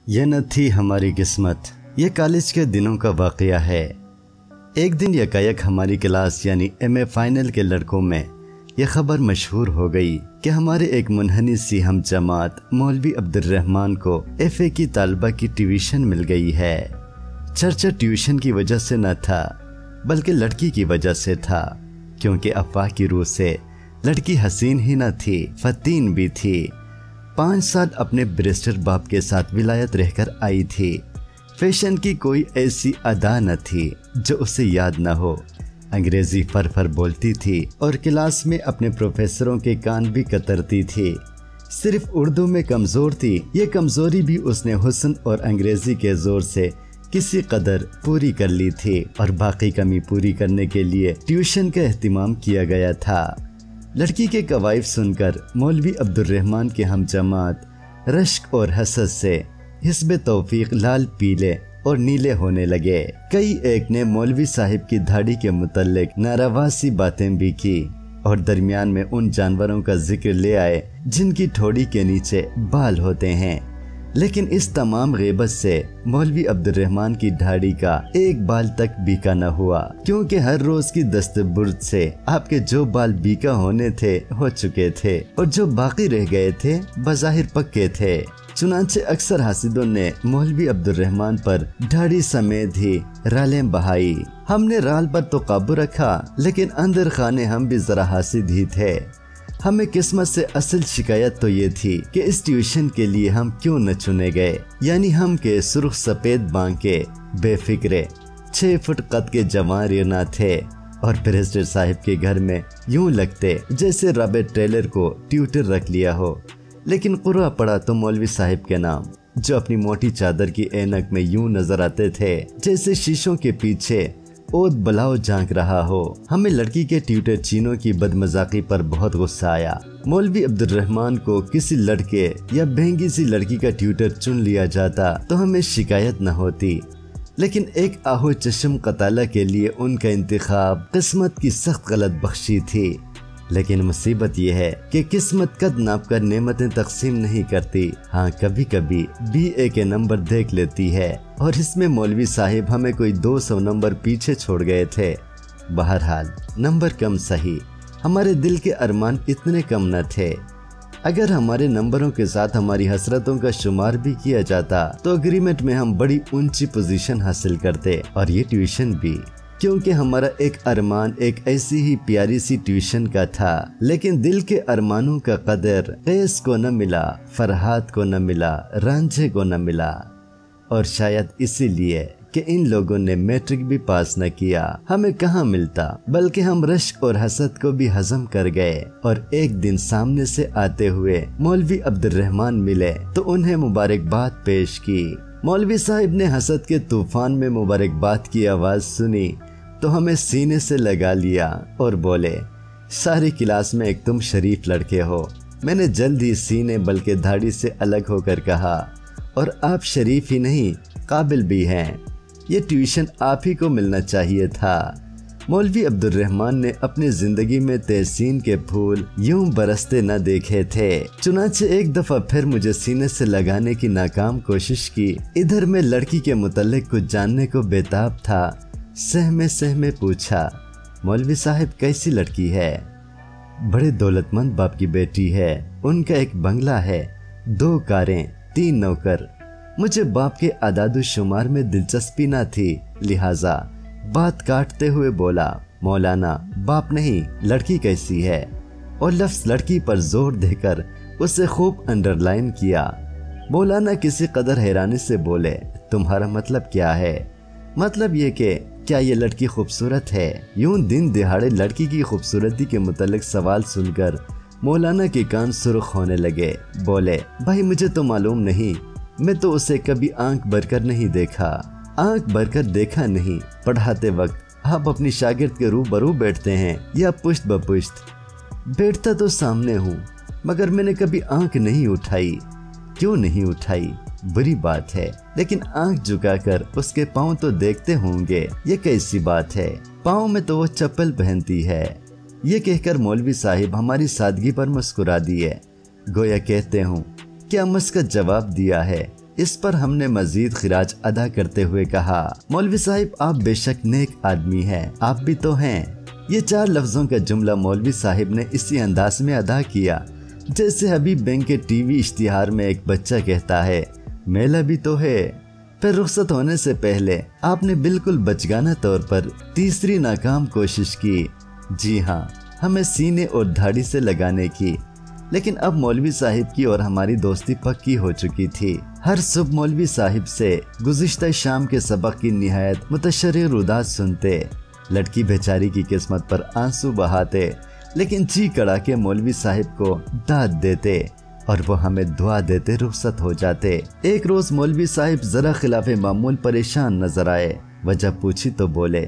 ये न थी हमारी किस्मत। ये कॉलेज के दिनों का वाक़या है। एक दिन यकायक हमारी क्लास यानी एमए फाइनल के लड़कों में ये खबर मशहूर हो गई कि हमारे एक मुनहनी सी हम जमात मौलवी अब्दुर्रहमान को एफए की तालबा की ट्यूशन मिल गई है। चर्चा ट्यूशन की वजह से न था बल्कि लड़की की वजह से था, क्योंकि अफवाह की रूह से लड़की हसीन ही न थी, फतीन भी थी। 5 साल अपने बैरिस्टर बाप के साथ विलायत रहकर आई थी। फैशन की कोई ऐसी अदा न थी जो उसे याद न हो। अंग्रेजी फर फर बोलती थी और क्लास में अपने प्रोफेसरों के कान भी कतरती थी। सिर्फ उर्दू में कमज़ोर थी। ये कमज़ोरी भी उसने हुस्न और अंग्रेजी के ज़ोर से किसी कदर पूरी कर ली थी और बाकी कमी पूरी करने के लिए ट्यूशन का एहतिमाम किया गया था। लड़की के कवायद सुनकर मौलवी अब्दुर्रहमान के हम जमात रश्क और हसद से हिस्ब तौफीक लाल पीले और नीले होने लगे। कई एक ने मौलवी साहिब की दाढ़ी के मुतल्लिक नारवा सी बातें भी की और दरमियान में उन जानवरों का जिक्र ले आए जिनकी ठोड़ी के नीचे बाल होते हैं। लेकिन इस तमाम ग़ीबत से मौलवी अब्दुर्रहमान की दाढ़ी का एक बाल तक बीका न हुआ, क्योंकि हर रोज की दस्तबुर्द से आपके जो बाल बीका होने थे हो चुके थे और जो बाकी रह गए थे बज़ाहिर पक्के थे। चुनांचे अक्सर हासिदों ने मौलवी अब्दुर्रहमान पर दाढ़ी समेत ही रालें बहाई। हमने राल पर तो काबू रखा, लेकिन अंदर खाने हम भी जरा हासिद ही थे। हमें किस्मत से असल शिकायत तो ये थी कि इस ट्यूशन के लिए हम क्यों न चुने गए। यानी हम के सुर्ख सफेद बांके बेफिक्रे 6 फुट कद के जवान रेना थे और बैरिस्टर साहिब के घर में यूं लगते जैसे रॉबर्ट टेलर को ट्यूटर रख लिया हो। लेकिन कुर्रा पड़ा तो मौलवी साहिब के नाम, जो अपनी मोटी चादर की ऐनक में यूं नजर आते थे जैसे शीशों के पीछे ओद बलाओ झांक रहा हो। हमें लड़की के ट्यूटर चीनों की बदमजाकी पर बहुत गुस्सा आया। मौलवी अब्दुर्रहमान को किसी लड़के या महंगी सी लड़की का ट्यूटर चुन लिया जाता तो हमें शिकायत न होती, लेकिन एक आहो चश्म कताला के लिए उनका इंतखाब किस्मत की सख्त गलत बख्शी थी। लेकिन मुसीबत यह है कि किस्मत कद नाप कर नेमतें तकसीम नहीं करती। हाँ, कभी कभी BA के नंबर देख लेती है और इसमें मौलवी साहिब हमें कोई 200 नंबर पीछे छोड़ गए थे। बहरहाल नंबर कम सही, हमारे दिल के अरमान इतने कम न थे। अगर हमारे नंबरों के साथ हमारी हसरतों का शुमार भी किया जाता तो एग्रीमेंट में हम बड़ी ऊंची पोजीशन हासिल करते, और ये ट्यूशन भी, क्योंकि हमारा एक अरमान एक ऐसी ही प्यारी सी ट्यूशन का था। लेकिन दिल के अरमानों का कदर कैस को न मिला, फरहाद को न मिला, रांझे को न मिला। और शायद इसीलिए कि इन लोगों ने मैट्रिक भी पास न किया, हमें कहाँ मिलता, बल्कि हम रश्क और हसद को भी हजम कर गए। और एक दिन सामने से आते हुए मौलवी अब्दुर्रहमान मिले तो उन्हें मुबारकबाद पेश की। मौलवी साहिब ने हसद के तूफान में मुबारकबाद की आवाज़ सुनी तो हमें सीने से लगा लिया और बोले, सारी क्लास में एक तुम शरीफ लड़के हो। मैंने जल्द ही सीने बल्कि दाढ़ी से अलग होकर कहा, और आप शरीफ ही नहीं काबिल भी हैं। ये ट्यूशन आप ही को मिलना चाहिए था। मौलवी अब्दुर्रहमान ने अपनी जिंदगी में तहसीन के फूल यूं बरसते न देखे थे। चुनांचे एक दफा फिर मुझे सीने से लगाने की नाकाम कोशिश की। इधर मैं लड़की के मुतल्लिक कुछ जानने को बेताब था। सहमे सहमे पूछा, मौलवी साहिब कैसी लड़की है? बड़े दौलतमंद बाप की बेटी है। उनका एक बंगला है, 2 कारें, 3 नौकर। मुझे बाप के आदादो शुमार में दिलचस्पी न थी, लिहाजा बात काटते हुए बोला, मौलाना बाप नहीं, लड़की कैसी है? और लफ्ज लड़की पर जोर देकर उसे खूब अंडरलाइन किया। मौलाना किसी कदर हैरानी से बोले, तुम्हारा मतलब क्या है? मतलब ये कि क्या ये लड़की खूबसूरत है? यूं दिन दिहाड़े लड़की की खूबसूरती के मुतल्लिक सवाल सुनकर मौलाना के कान सुर्ख होने लगे। बोले, भाई मुझे तो मालूम नहीं, मैं तो उसे कभी आंख भरकर नहीं देखा। आंख भरकर देखा नहीं, पढ़ाते वक्त आप अपनी शागिर्द के रूबरू बैठते हैं या पुश्त ब पुश्त? बैठता तो सामने हूँ, मगर मैंने कभी आंख नहीं उठाई। क्यों नहीं उठाई? बुरी बात है, लेकिन आंख झुकाकर उसके पाँव तो देखते होंगे। ये कैसी बात है? पाँव में तो वो चप्पल पहनती है। ये कहकर मौलवी साहिब हमारी सादगी पर मुस्कुरा दिए, गोया कहते हूँ क्या मस्कत जवाब दिया है, इस पर हमने मजीद खिराज अदा करते हुए कहा, मौलवी साहिब आप बेशक नेक आदमी हैं, आप भी तो हैं। ये 4 लफ्जों का जुमला मौलवी साहिब ने इसी अंदाज में अदा किया जैसे हबीब बैंक के टीवी इश्तिहार में एक बच्चा कहता है, मेला भी तो है। फिर रुखसत होने से पहले आपने बिल्कुल बचगाना तौर पर तीसरी नाकाम कोशिश की, जी हाँ, हमें सीने और दाढ़ी से लगाने की। लेकिन अब मौलवी साहिब की और हमारी दोस्ती पक्की हो चुकी थी। हर सुबह मौलवी साहिब से गुज़िश्ता शाम के सबक की निहायत मुतशर्रिर रुदात सुनते। लड़की बेचारी की किस्मत पर आंसू बहाते, लेकिन जी कड़ा के मौलवी साहिब को दाद देते और वो हमें दुआ देते रुखसत हो जाते। एक रोज मौलवी साहिब जरा खिलाफे मामूल परेशान नजर आए। वजह पूछी तो बोले,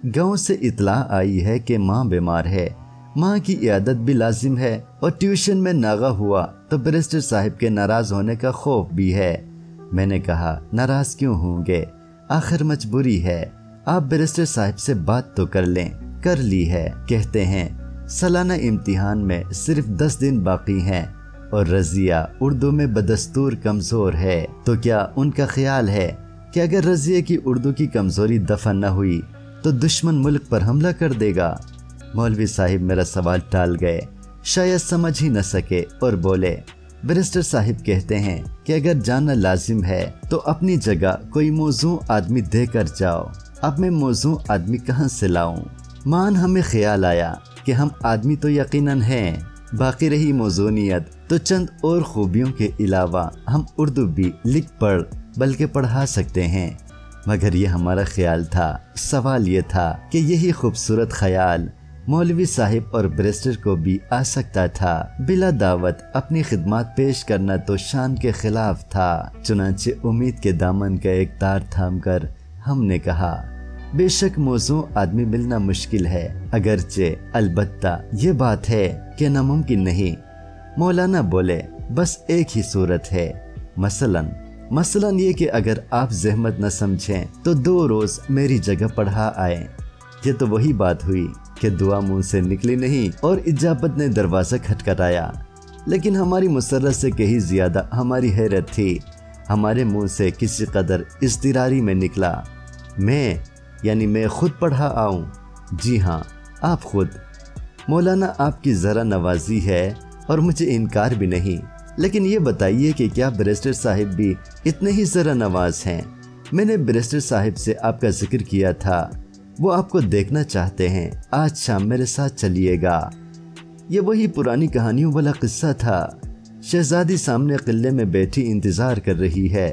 गांव से इतला आई है कि माँ बीमार है, माँ की इयादत भी लाजिम है और ट्यूशन में नागा हुआ तो बैरिस्टर साहिब के नाराज होने का खौफ भी है। मैंने कहा, नाराज क्यों होंगे, आखिर मजबूरी है, आप बैरिस्टर साहिब से बात तो कर लें। कर ली है। कहते हैं सालाना इम्तिहान में सिर्फ 10 दिन बाकी हैं और रजिया उर्दू में बदस्तूर कमजोर है। तो क्या उनका ख्याल है कि अगर रजिया की उर्दू की कमजोरी दफा न हुई तो दुश्मन मुल्क पर हमला कर देगा? मौलवी साहिब मेरा सवाल टाल गए, शायद समझ ही न सके और बोले, बैरिस्टर साहिब कहते हैं कि अगर जानना लाजिम है तो अपनी जगह कोई मौजू आदमी देकर जाओ। अब मैं मौजू आदमी कहाँ से लाऊं? मान हमें ख्याल आया कि हम आदमी तो यकीनन हैं, बाकी रही मौजूनियत तो चंद और खूबियों के अलावा हम उर्दू भी लिख पढ़ बल्कि पढ़ा सकते हैं। मगर ये हमारा ख्याल था। सवाल ये था कि यही खूबसूरत ख्याल मौलवी साहिब और बैरिस्टर को भी आ सकता था। बिला दावत अपनी खिदमत पेश करना तो शान के खिलाफ था। चुनांचे उम्मीद के दामन का एक तार थाम कर हमने कहा, बेशक मौजू आदमी मिलना मुश्किल है, अगरचे अलबत्ता ये बात है कि नामुमकिन नहीं। मौलाना बोले, बस एक ही सूरत है, मसलन ये कि अगर आप जहमत न समझें तो 2 रोज मेरी जगह पढ़ा आए। ये तो वही बात हुई कि दुआ मुंह से निकली नहीं और इजाबत ने दरवाजा खटखटाया। लेकिन हमारी मुसर्रत से कहीं ज्यादा हमारी हैरत थी। हमारे मुंह से किसी कदर इज़्तिरारी में निकला, मैं खुद पढ़ा आऊं? जी हाँ, आप खुद। मौलाना आपकी ज़रा नवाजी है और मुझे इनकार भी नहीं, लेकिन ये बताइए कि क्या बैरिस्टर साहिब भी इतने ही ज़रा नवाज हैं? मैंने बैरिस्टर साहिब से आपका जिक्र किया था, वो आपको देखना चाहते हैं, आज शाम मेरे साथ चलिएगा। ये वही पुरानी कहानियों वाला किस्सा था। शहजादी सामने किले में बैठी इंतजार कर रही है,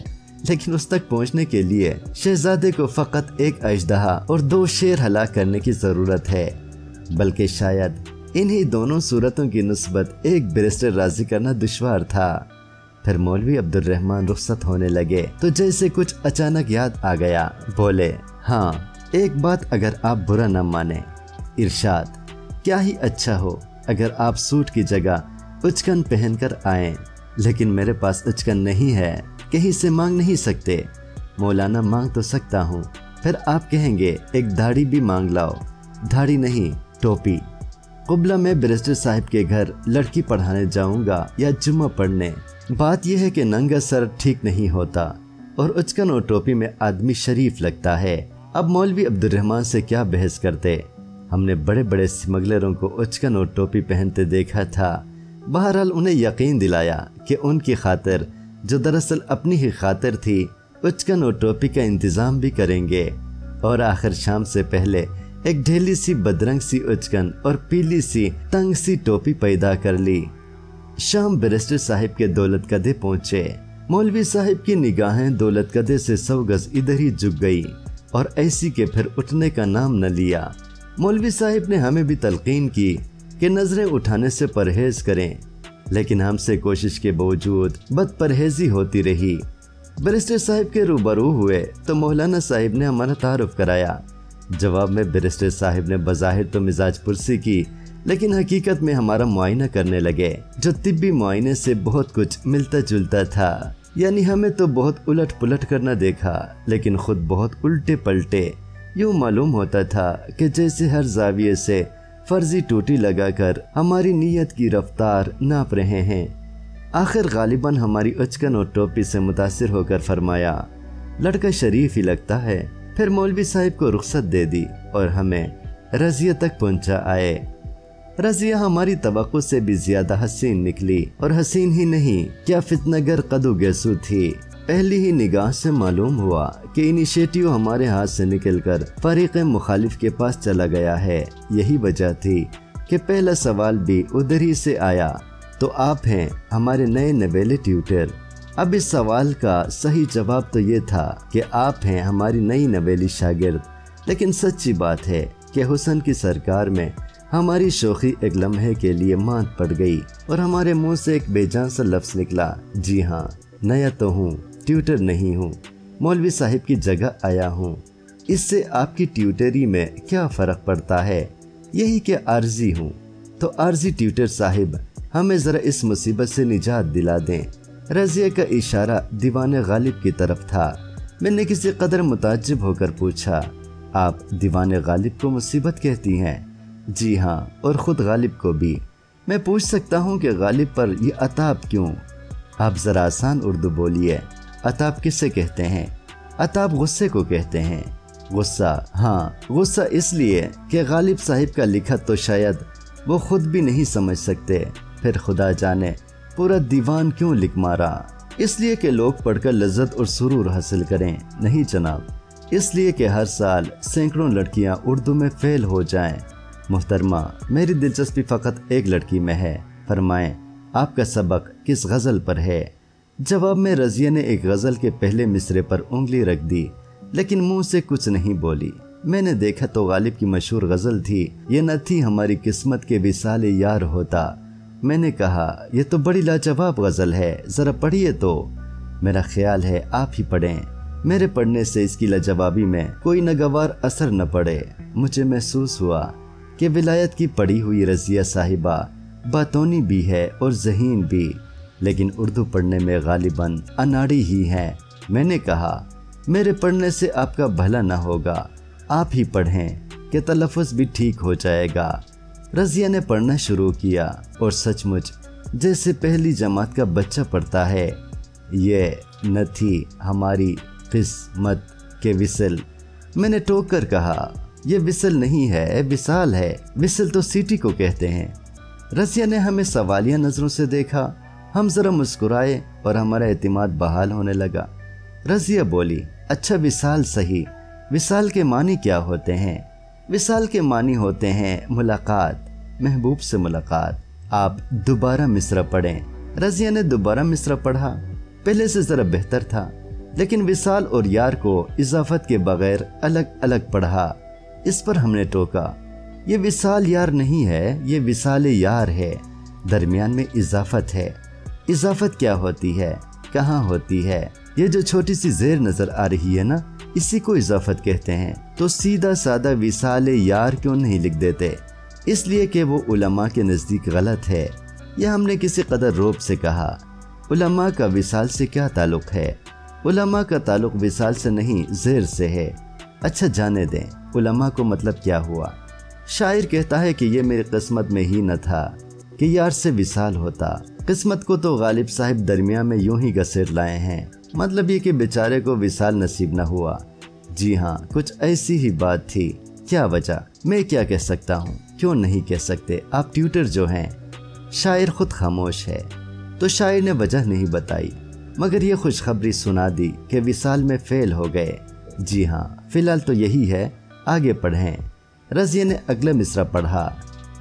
लेकिन उस तक पहुंचने के लिए शहजादे को फकत एक अजदहा और 2 शेर हलाक करने की जरूरत है। बल्कि शायद इन्हीं दोनों सूरतों की निस्बत एक बैरिस्टर राजी करना दुश्वार था। फिर मौलवी अब्दुल रहमान रुखसत होने लगे तो जैसे कुछ अचानक याद आ गया। बोले, हाँ, एक बात अगर आप बुरा न माने, इरशाद, क्या ही अच्छा हो अगर आप सूट की जगह उचकन पहनकर आएं, लेकिन मेरे पास उचकन नहीं है, कहीं से मांग नहीं सकते। मौलाना, मांग तो सकता हूँ। फिर आप कहेंगे एक दाढ़ी भी मांग लाओ। दाढ़ी नहीं, टोपी। कुबला में बैरिस्टर साहिब के घर लड़की पढ़ाने जाऊंगा या जुम्मा पढ़ने। बात यह है कि नंगा सर ठीक नहीं होता और उचकन और टोपी में आदमी शरीफ लगता है। अब मौलवी अब्दुल रहमान से क्या बहस करते। हमने बड़े बड़े स्मगलरों को उचकन और टोपी पहनते देखा था। बहरहाल उन्हें यकीन दिलाया कि उनकी खातिर, जो दरअसल अपनी ही खातिर थी, उचकन और टोपी का इंतजाम भी करेंगे। और आखिर शाम से पहले एक ढीली सी बदरंग सी उचकन और पीली सी तंग सी टोपी पैदा कर ली। शाम बैरिस्टर साहिब के दौलत कदे पहुंचे। मौलवी साहिब की निगाहें दौलत कदे से 100 गज इधर ही झुक गई और ऐसी के फिर उठने का नाम न लिया। मौलवी साहिब ने हमें भी तलकीन की कि नजरें उठाने से परहेज करें, लेकिन हमसे कोशिश के बावजूद बदपरहेजी होती रही। बैरिस्टर साहिब के रूबरू हुए तो मौलाना साहिब ने हमारा तारुफ कराया। जवाब में बैरिस्टर साहिब ने बज़ाहिर तो मिजाज पुरसी की, लेकिन हकीकत में हमारा मुआयना करने लगे, जो तिब्बी मुआयने से बहुत कुछ मिलता जुलता था। यानी हमें तो बहुत उलट पुलट करना देखा, लेकिन खुद बहुत उल्टे पलटे। यूँ मालूम होता था कि जैसे हर जाविये से फर्जी टूटी लगाकर हमारी नीयत की रफ्तार नाप रहे हैं। आखिर गालिबन हमारी उचकन और टोपी से मुतासिर होकर फरमाया, लड़का शरीफ ही लगता है। फिर मौलवी साहिब को रुखसत दे दी और हमें रजिया तक पहुंचा आए। रजिया हमारी तवक्को से भी ज्यादा हसीन निकली, और हसीन ही नहीं क्या फितनगर कदो गेसू थी। पहली ही निगाह से मालूम हुआ कि इनिशिएटिव हमारे हाथ से निकलकर फरीक मुखालिफ के पास चला गया है। यही वजह थी कि पहला सवाल भी उधर ही से आया, तो आप हैं हमारे नए नवेले ट्यूटर। अब इस सवाल का सही जवाब तो ये था कि आप हैं हमारी नई नवेली शागिर्द। लेकिन सच्ची बात है कि हुसन की सरकार में हमारी शोखी एक लम्हे के लिए मात पड़ गई और हमारे मुंह से एक बेजान सा लफ्ज निकला, जी हाँ, नया तो हूँ, ट्यूटर नहीं हूँ, मौलवी साहिब की जगह आया हूँ। इससे आपकी ट्यूटरी में क्या फ़र्क पड़ता है? यही कि आर्जी हूँ। तो आर्जी ट्यूटर साहिब, हमें ज़रा इस मुसीबत से निजात दिला दें। रजिया का इशारा दीवाने गालिब की तरफ था। मैंने किसी कदर मुताज्जिब होकर पूछा, आप दीवाने गालिब को मुसीबत कहती हैं? जी हाँ, और ख़ुद गालिब को भी। मैं पूछ सकता हूँ कि गालिब पर ये अताब क्यों? आप ज़रा आसान उर्दू बोलिए। अताब किससे कहते हैं? अताब गुस्से को कहते हैं। गुस्सा? हाँ, गुस्सा इसलिए कि गालिब साहिब का लिखत तो शायद वो खुद भी नहीं समझ सकते। फिर खुदा जाने पूरा दीवान क्यों लिख मारा? इसलिए कि लोग पढ़कर लज्जत और सुरूर हासिल करें? नहीं जनाब, इसलिए कि हर साल सैकड़ों लड़कियां उर्दू में फेल हो जाएं। मुहतरमा, मेरी दिलचस्पी फ़कत एक लड़की में है। फरमाएं, आपका सबक किस गज़ल पर है? जवाब में रजिया ने एक गज़ल के पहले मिसरे पर उंगली रख दी, लेकिन मुंह से कुछ नहीं बोली। मैंने देखा तो गालिब की मशहूर गज़ल थी, ये न थी हमारी किस्मत के विसाले यार होता। मैंने कहा, ये तो बड़ी लाजवाब गज़ल है, ज़रा पढ़िए तो। मेरा ख्याल है आप ही पढ़ें। मेरे पढ़ने से इसकी लाजवाबी में कोई नागवार असर न पड़े। मुझे महसूस हुआ कि विलायत की पढ़ी हुई रजिया साहिबा बातोनी भी है और ज़हीन भी, लेकिन उर्दू पढ़ने में गालिबन अनाड़ी ही हैं। मैंने कहा, मेरे पढ़ने से आपका भला न होगा, आप ही पढ़ें कि तलफ़्फ़ुज़ भी ठीक हो जाएगा। रजिया ने पढ़ना शुरू किया और सचमुच जैसे पहली जमात का बच्चा पढ़ता है। ये न थी हमारी किस्मत के विसल। मैंने टोक कर कहा, ये विसल नहीं है, विसाल है। विसल तो सीटी को कहते हैं। रजिया ने हमें सवालिया नज़रों से देखा। हम ज़रा मुस्कुराए और हमारा एतमाद बहाल होने लगा। रजिया बोली, अच्छा विसाल सही, विसाल के मानी क्या होते हैं? विसाल के मानी होते हैं मुलाकात, महबूब से मुलाकात। आप दोबारा मिसरा पढ़ें। रजिया ने दोबारा मिसरा पढ़ा। पहले से ज़रा बेहतर था, लेकिन विसाल और यार को इजाफत के बगैर अलग अलग पढ़ा। इस पर हमने टोका, ये विसाल यार नहीं है, ये विसाल यार है। दरमियान में इजाफत है। इजाफत क्या होती है, कहाँ होती है? ये जो छोटी सी जेर नज़र आ रही है ना, इसी को इजाफत कहते हैं। तो सीधा सादा विसाल यार क्यों नहीं लिख देते? इसलिए कि वो उलमा के नज़दीक गलत है। यह हमने किसी कदर रोब से कहा। उलमा का विसाल से क्या ताल्लुक़ है? उलमा का ताल्लुक़ विसाल से नहीं, ज़ेर से है। अच्छा जाने दें, उलमा को मतलब क्या हुआ? शायर कहता है कि ये मेरी किस्मत में ही न था कि यार से विसाल होता। किस्मत को तो गालिब साहिब दरमिया में यूं ही घसीट लाए हैं। मतलब ये कि बेचारे को विसाल नसीब न हुआ। जी हाँ, कुछ ऐसी ही बात थी। क्या वजह? मैं क्या कह सकता हूँ, क्यों नहीं कह सकते? आप ट्यूटर जो हैं। शायर खुद खामोश है, तो शायर ने वजह नहीं बताई, मगर ये खुशखबरी सुना दी कि विसाल में फेल हो गए। जी हाँ, फिलहाल तो यही है, आगे पढ़ें। रजिया ने अगला मिसरा पढ़ा,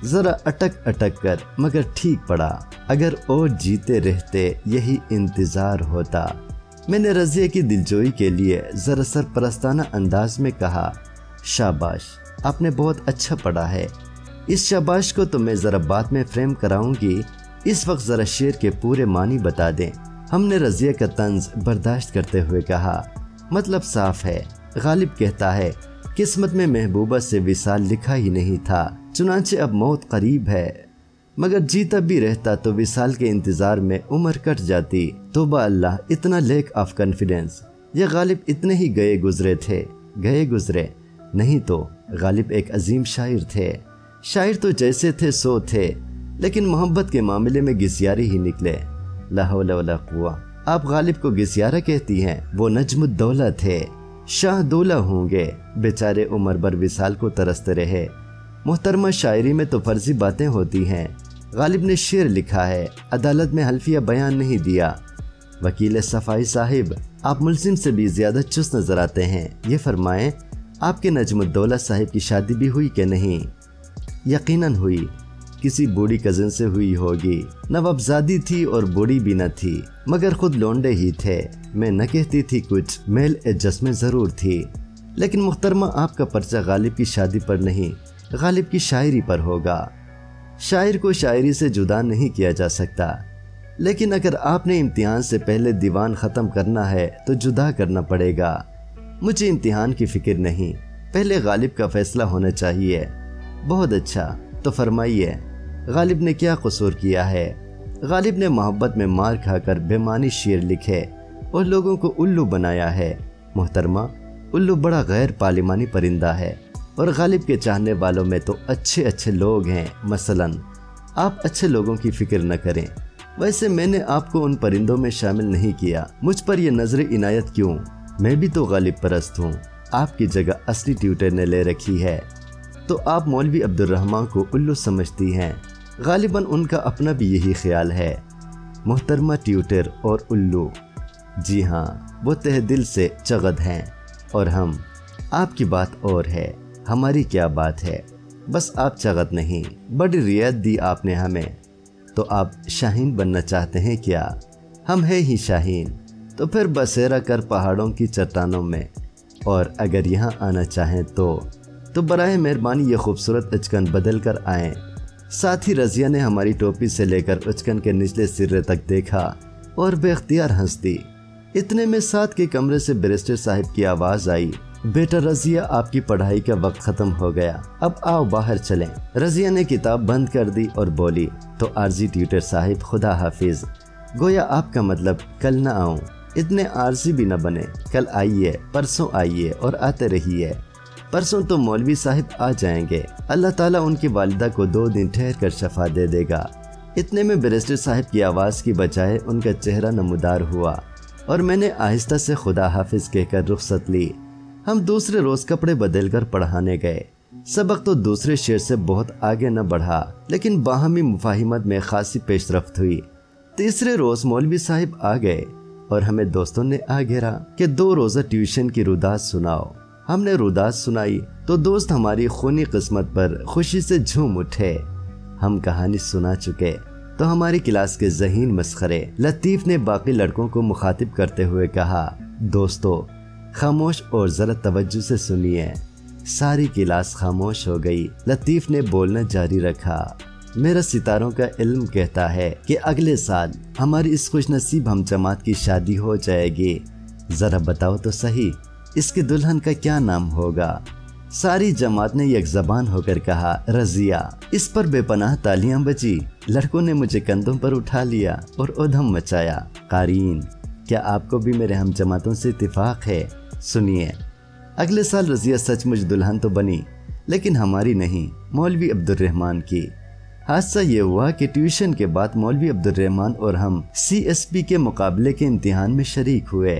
ज़रा अटक अटक कर, मगर ठीक पढ़ा। अगर और जीते रहते यही इंतज़ार होता। मैंने रजिया की दिलजोई के लिए ज़रा सरपरस्ताना अंदाज में कहा, शाबाश, आपने बहुत अच्छा पढ़ा है। इस शाबाश को तो मैं ज़रा बाद में फ्रेम कराऊंगी। इस वक्त ज़रा शेर के पूरे मानी बता दें। हमने रजिया का तंज बर्दाश्त करते हुए कहा, मतलब साफ है। गालिब कहता है किस्मत में महबूबा से विसाल लिखा ही नहीं था, चुनांचे अब मौत करीब है। मगर जीता भी रहता तो विसाल के इंतज़ार में उम्र कट जाती। तौबा अल्लाह, इतना लैक ऑफ कॉन्फिडेंस। ये गालिब इतने ही गए गुजरे थे। गए गुजरे नहीं तो गालिब एक अजीम शायर थे। शायर तो जैसे थे सो थे, लेकिन मोहब्बत के मामले में घिसियारी ही निकले। لا حول ولا قوہ۔ آپ غالب کو گسیارہ کہتی ہیں؟ وہ نجم الدولہ تھے، شاہ دولہ ہوں گے، بیچارے عمر بر وصال کو ترستے رہے۔ محترمہ شاعری میں تو فرضی باتیں ہوتی ہیں۔ غالب نے شعر لکھا ہے، عدالت میں حلفیہ بیان نہیں دیا۔ وکیل صفائی صاحب، آپ ملزم سے بھی زیادہ چست نظر آتے ہیں۔ یہ فرمائیں آپ کے نجم الدولہ صاحب کی شادی بھی ہوئی کہ نہیں؟ یقیناً ہوئی، کسی بوڑھی کزن سے ہوئی ہوگی۔ نوابزادی تھی اور بوڑھی بھی نہ تھی، مگر خود لونڈے ہی تھے۔ میں نہ کہتی تھی کچھ، میل ایڈجسٹمنٹ ضرور تھی۔ لیکن محترمہ آپ کا پرچہ غالب کی شادی پر نہیں، غالب کی شاعری پر ہوگا۔ شاعر کو شاعری سے جدا نہیں کیا جا سکتا، لیکن اگر آپ نے امتحان سے پہلے دیوان ختم کرنا ہے تو جدا کرنا پڑے گا۔ مجھے امتحان کی فکر نہیں، پہلے غالب کا فیصلہ ہونا چاہیے۔ بہت اچھا، تو فرمائیے غالب نے کیا قصور کیا ہے؟ غالب نے محبت میں مار کھا کر بے معنی شعر لکھے اور لوگوں کو الو بنایا ہے۔ محترمہ، الو بڑا غیر پارلیمانی پرندہ ہے، اور غالب کے چاہنے والوں میں تو اچھے اچھے لوگ ہیں۔ مثلاً آپ اچھے لوگوں کی فکر نہ کریں۔ ویسے میں نے آپ کو ان پرندوں میں شامل نہیں کیا، مجھ پر یہ نظر عنایت کیوں؟ میں بھی تو غالب پرست ہوں۔ آپ کی جگہ اصلی ٹیوٹر نے لے رکھی ہے، تو آپ مولوی عبدالرحمن کو الو سمجھتی ہیں۔ غالباً ان کا اپنا بھی یہی خیال ہے۔ محترمہ ٹیوٹر اور الو، جی ہاں، وہ تہ دل سے چغد ہیں، اور ہم، آپ کی بات اور ہے، ہماری کیا بات ہے؟ بس آپ چغد نہیں، بڑی رعایت دی آپ نے ہمیں۔ تو آپ شاہین بننا چاہتے ہیں کیا؟ ہم ہیں ہی شاہین، تو پھر بسیرا کر پہاڑوں کی چٹانوں میں، اور اگر یہاں آنا چاہیں تو براہ مہربانی یہ خوبصورت اچکن بدل کر آئیں۔ ساتھ ہی رضیہ نے ہماری ٹوپی سے لے کر اچکن کے نچلے سرے تک دیکھا اور بے اختیار ہنس دی۔ اتنے میں ساتھ کے کمرے سے بیرسٹر صاحب کی آواز آئی، بیٹا رضیہ، آپ کی پڑھائی کا وقت ختم ہو گیا، اب آؤ باہر چلیں۔ رضیہ نے کتاب بند کر دی اور بولی، تو عارضی ٹیوٹر صاحب خدا حافظ۔ گویا آپ کا مطلب کل نہ آؤں؟ اتنے عارضی بھی نہ بنے، کل آئیے، پرسوں آئیے اور آتے رہیے۔ پرسوں تو مولوی صاحب آ جائیں گے، اللہ تعالیٰ ان کی والدہ کو 2 دن ٹھہر کر شفا دے دے گا۔ اتنے میں بیرسٹر صاحب کی آواز کی بجائے ان کا چہرہ نمودار ہوا، اور میں نے آہستہ سے خدا حافظ کہہ کر رخصت لی۔ ہم دوسرے روز کپڑے بدل کر پڑھانے گئے۔ سبق تو دوسرے شعر سے بہت آگے نہ بڑھا، لیکن باہمی مفاہمت میں خاصی پیش رفت ہوئی۔ تیسرے روز مولوی صاحب آ گئے اور ہمیں دوستوں نے آ گھیرا کہ 2 روزہ ٹیوشن کی روداد سناؤ۔ ہم نے روداد سنائی تو دوست ہماری خونی قسمت پر خوشی سے جھوم اٹھے۔ ہم کہانی سنا چکے تو ہماری کلاس کے ذہین مسخرے لطیف نے باقی لڑکوں کو مخاطب کرتے ہوئے کہا، دوستو خاموش اور ذرا توجہ سے سنیے۔ ساری کلاس خاموش ہو گئی۔ لطیف نے بولنا جاری رکھا، میرا ستاروں کا علم کہتا ہے کہ اگلے سال ہماری اس خوش نصیب ہم جماعت کی شادی ہو جائے گی۔ ذرا بتاؤ تو صحیح، اس کے دلہن کا کیا نام ہوگا؟ ساری جماعت نے یک زبان ہو کر کہا، رضیہ۔ اس پر بے پناہ تالیاں بجی۔ لڑکوں نے مجھے کندھوں پر اٹھا لیا اور ادھم مچایا۔ قارئین، کیا آپ کو بھی میرے ہم جماعتوں سے اتفاق ہے؟ سنیے، اگلے سال رضیہ سچ مچ دلہن تو بنی، لیکن ہماری نہیں، مولوی عبدالرحمن کی۔ حادثہ یہ ہوا کہ ٹیوشن کے بعد مولوی عبدالرحمن اور ہم CSP کے مقابلے کے امتحان میں شریک ہوئے،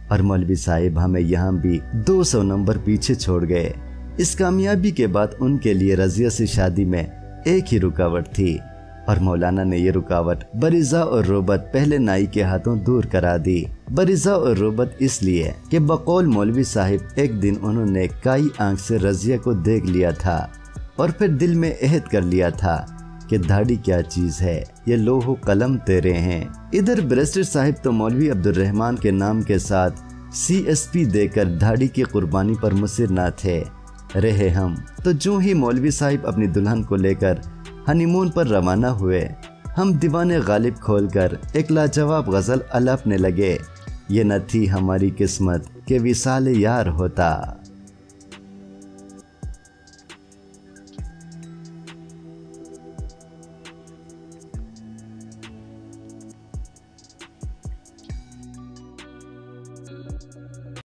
اور مولوی صاحب ہمیں یہاں بھی 200 نمبر پیچھے چھوڑ گئے۔ اس کامیابی کے بعد ان کے لیے رضیہ سے شادی میں ایک ہی رکاوٹ تھی، اور مولانا نے یہ رکاوٹ بریزہ اور روبت پہلے نائی کے ہاتھوں دور کرا دی۔ بریزہ اور روبت اس لیے کہ بقول مولوی صاحب ایک دن انہوں نے کائی آنکھ سے رضیہ کو دیکھ لیا تھا، اور پھر دل میں عہد کر لیا تھا کہ دھاڑی کیا چیز ہے، یہ لوح و قلم تیرے ہیں۔ ادھر بیرسٹر صاحب تو مولوی عبدالرحمن کے نام کے ساتھ CSP دے کر دھاڑی کی قربانی پر مصر نہ تھے۔ رہے ہم تو جو ہی مولوی صاحب اپنی دلہن کو لے کر ہنی مون پر روانہ ہوئے، ہم دیوان غالب کھول کر ایک لاجواب غزل الاپنے لگے، یہ نہ تھی ہماری قسمت کہ وصال یار ہوتا۔